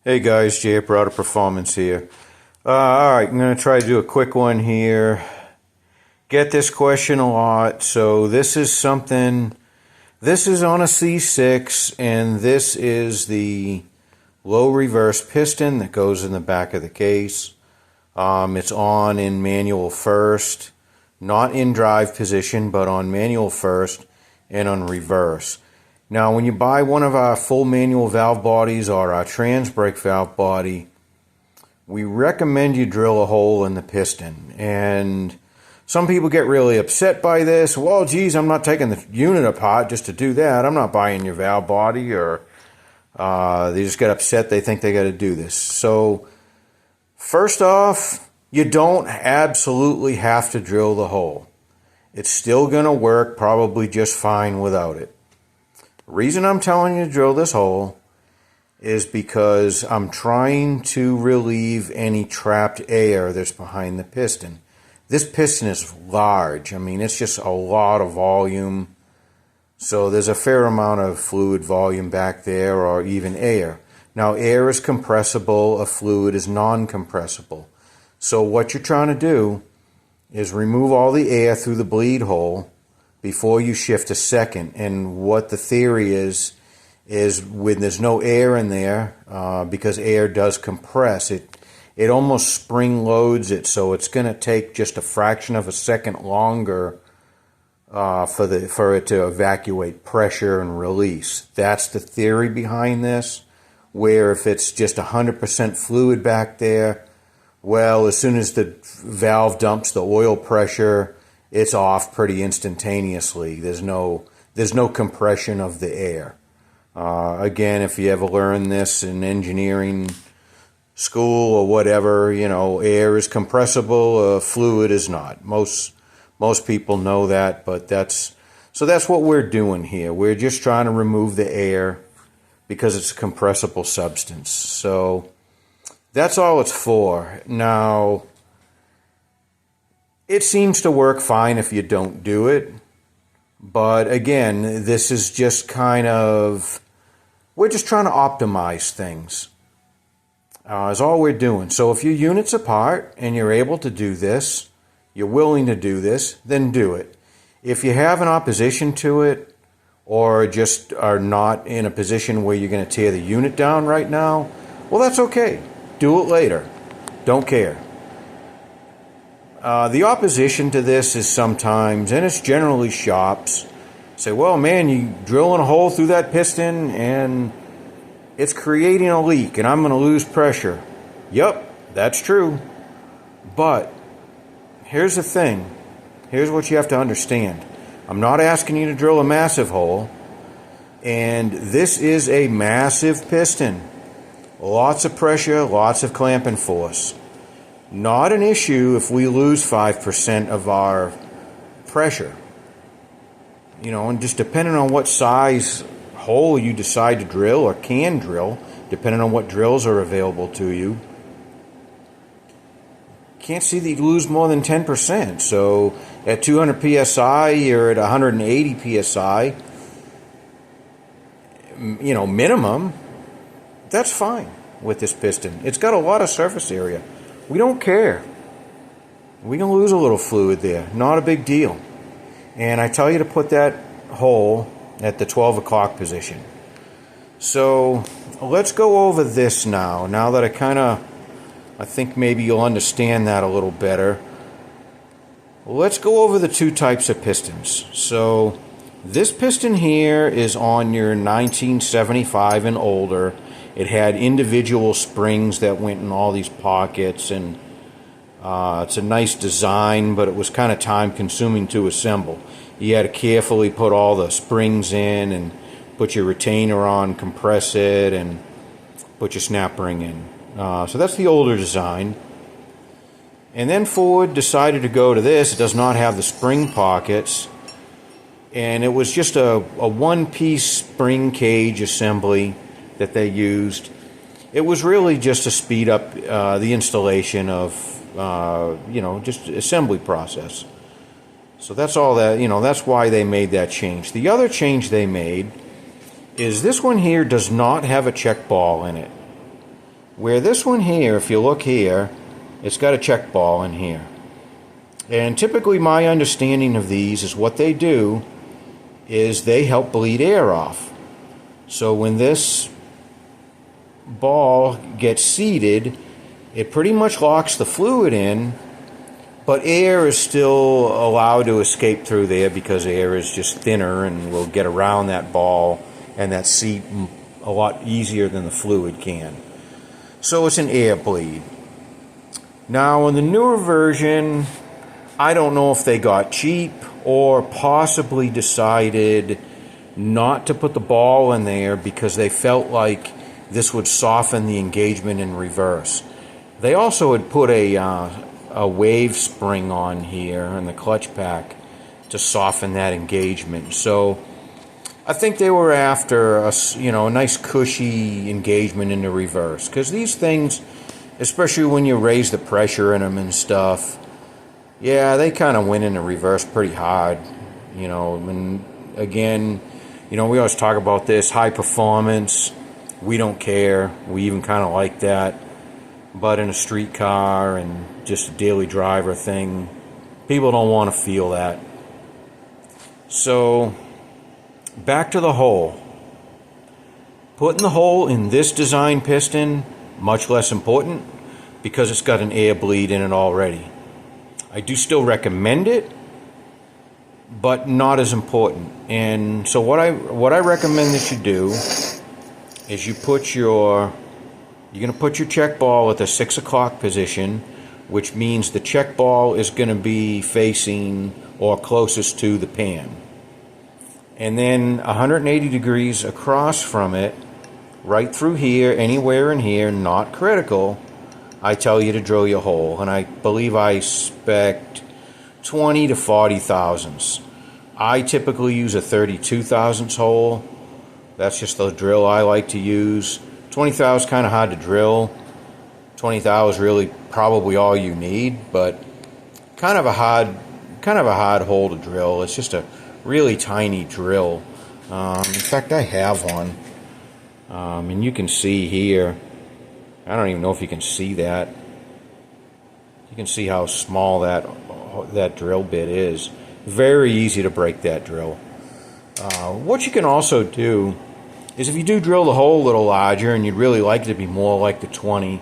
Hey guys, Jay at Auto Performance here. Alright, I'm going to try to do a quick one here. Get this question a lot. So this is something, this is on a C6 and this is the low reverse piston that goes in the back of the case. It's on in manual first, not in drive position, but on manual first and on reverse. Now, when you buy one of our full manual valve bodies or our Transbrake valve body, we recommend you drill a hole in the piston. And some people get really upset by this. Well, geez, I'm not taking the unit apart just to do that. I'm not buying your valve body. Or they just get upset. They think they got to do this. So, first off, you don't absolutely have to drill the hole. It's still going to work probably just fine without it. The reason I'm telling you to drill this hole is because I'm trying to relieve any trapped air that's behind the piston. This piston is large. I mean, it's just a lot of volume. So there's a fair amount of fluid volume back there, or even air. Now, air is compressible, a fluid is non-compressible. So what you're trying to do is remove all the air through the bleed hole before you shift a second. And what the theory is when there's no air in there, because air does compress, it almost spring loads it, so it's going to take just a fraction of a second longer for it to evacuate pressure and release. That's the theory behind this, where if it's just 100% fluid back there, well, as soon as the valve dumps the oil pressure, it's off pretty instantaneously. There's no compression of the air. Again, if you ever learn this in engineering school or whatever, you know, air is compressible, fluid is not. Most people know that, but that's what we're doing here. We're just trying to remove the air because it's a compressible substance. So that's all it's for. Now, it seems to work fine if you don't do it. But again, this is just kind of, we're just trying to optimize things. Is all we're doing. So if your unit's apart and you're able to do this, you're willing to do this, then do it. If you have an opposition to it, or just are not in a position where you're going to tear the unit down right now, well, that's okay. Do it later. Don't care. The opposition to this is sometimes, and it's generally shops, say, well, man, you drilling a hole through that piston and it's creating a leak and I'm going to lose pressure. Yep, that's true. But here's the thing. Here's what you have to understand. I'm not asking you to drill a massive hole, and this is a massive piston. Lots of pressure, lots of clamping force. Not an issue if we lose 5% of our pressure. You know, and just depending on what size hole you decide to drill or can drill, depending on what drills are available to you, can't see that you lose more than 10%. So at 200 psi, you're at 180 psi, you know, minimum. That's fine with this piston. It's got a lot of surface area. We don't care. We can lose a little fluid there. Not a big deal. And I tell you to put that hole at the 12 o'clock position. So let's go over this now. Now that I think maybe you'll understand that a little better. Let's go over the two types of pistons. So this piston here is on your 1975 and older. It had individual springs that went in all these pockets, and it's a nice design, but it was kind of time consuming to assemble. You had to carefully put all the springs in and put your retainer on, compress it, and put your snap ring in. So that's the older design. And then Ford decided to go to this. It does not have the spring pockets, and it was just a one-piece spring cage assembly that they used. It was really just to speed up the installation of, just assembly process. So that's all that, that's why they made that change. The other change they made is this one here does not have a check ball in it. Where this one here, if you look here, it's got a check ball in here. And typically my understanding of these is what they do is they help bleed air off. So when this ball gets seated, it pretty much locks the fluid in, but air is still allowed to escape through there because air is just thinner and will get around that ball and that seat a lot easier than the fluid can. So it's an air bleed. Now in the newer version, I don't know if they got cheap or possibly decided not to put the ball in there because they felt like this would soften the engagement in reverse. They also had put a wave spring on here in the clutch pack to soften that engagement. So I think they were after a nice cushy engagement in the reverse, because these things, especially when you raise the pressure in them and stuff, yeah, they kind of went in the reverse pretty hard, and again, we always talk about this high performance. We don't care. We even kind of like that. But in a street car and just a daily driver thing, people don't want to feel that. So, back to the hole. Putting the hole in this design piston, much less important, because it's got an air bleed in it already. I do still recommend it, but not as important. And so what I recommend that you do is you're going to put your check ball at the 6 o'clock position, which means the check ball is going to be facing or closest to the pan. And then 180 degrees across from it, right through here, anywhere in here, not critical, I tell you to drill your hole. And I believe I spec 20 to 40 thousandths. I typically use a 32 thousandths hole. That's just the drill I like to use. 20 thou is kind of hard to drill. 20 thou is really probably all you need, but kind of a hard hole to drill. It's just a really tiny drill. In fact, I have one, and you can see here. I don't even know if you can see that. You can see how small that drill bit is. Very easy to break that drill. What you can also do is if you do drill the hole a little larger and you'd really like it to be more like the 20,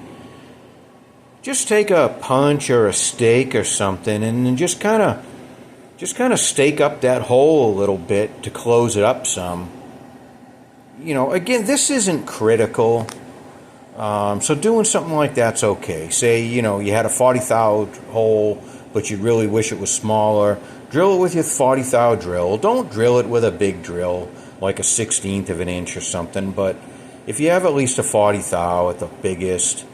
just take a punch or a stake or something and then just kind of stake up that hole a little bit to close it up some. Again, this isn't critical. So doing something like that's okay. Say, you had a 40 thou hole, but you really wish it was smaller. Drill it with your 40 thou drill. Don't drill it with a big drill, like a 1/16 of an inch or something. But if you have at least a 40 thou at the biggest,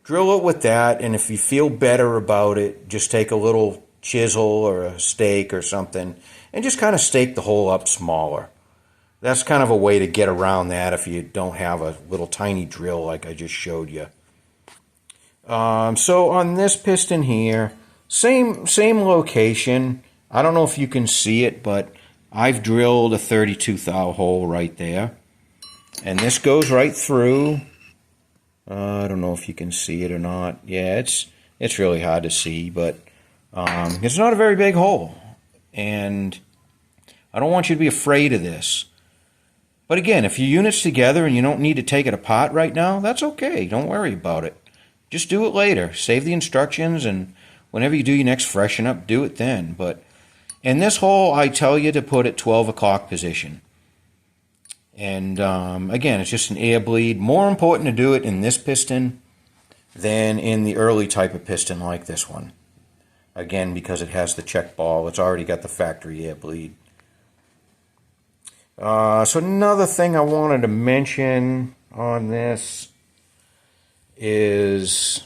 drill it with that. And if you feel better about it, just take a little chisel or a stake or something and just kind of stake the hole up smaller. That's kind of a way to get around that if you don't have a little tiny drill like I just showed you. So on this piston here, same location. I don't know if you can see it, but I've drilled a 32 thou hole right there. And this goes right through. I don't know if you can see it or not. Yeah, it's really hard to see, but it's not a very big hole. And I don't want you to be afraid of this. But again, if your unit's together and you don't need to take it apart right now, that's okay. Don't worry about it. Just do it later. Save the instructions, and whenever you do your next freshen up, do it then. But in this hole, I tell you to put it 12 o'clock position. And again, it's just an air bleed. More important to do it in this piston than in the early type of piston like this one. Again, because it has the check ball. It's already got the factory air bleed. So another thing I wanted to mention on this is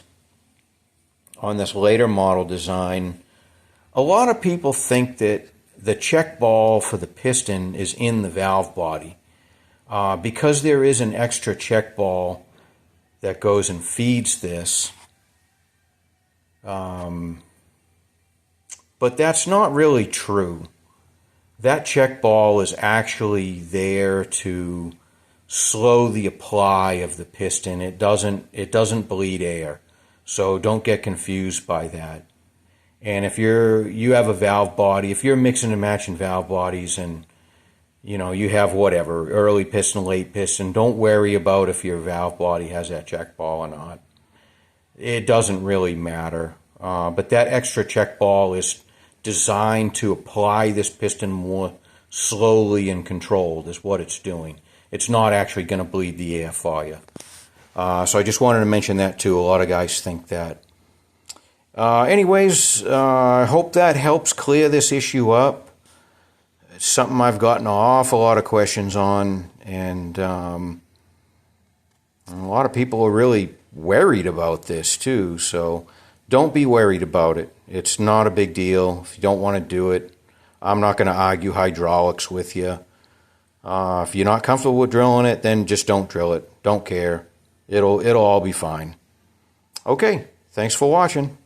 on this later model design, a lot of people think that the check ball for the piston is in the valve body. Because there is an extra check ball that goes and feeds this. But that's not really true. That check ball is actually there to slow the apply of the piston. It doesn't bleed air. So don't get confused by that. And if you have a valve body, if you're mixing and matching valve bodies and you have whatever, early piston, late piston, don't worry about if your valve body has that check ball or not. It doesn't really matter. But that extra check ball is designed to apply this piston more slowly and controlled is what it's doing. It's not actually going to bleed the air for you. So I just wanted to mention that too. A lot of guys think that. Anyways, I hope that helps clear this issue up. It's something I've gotten an awful lot of questions on, and a lot of people are really worried about this too. So don't be worried about it. It's not a big deal. If you don't want to do it, I'm not going to argue hydraulics with you. If you're not comfortable with drilling it, then just don't drill it. Don't care. It'll all be fine. Okay, thanks for watching.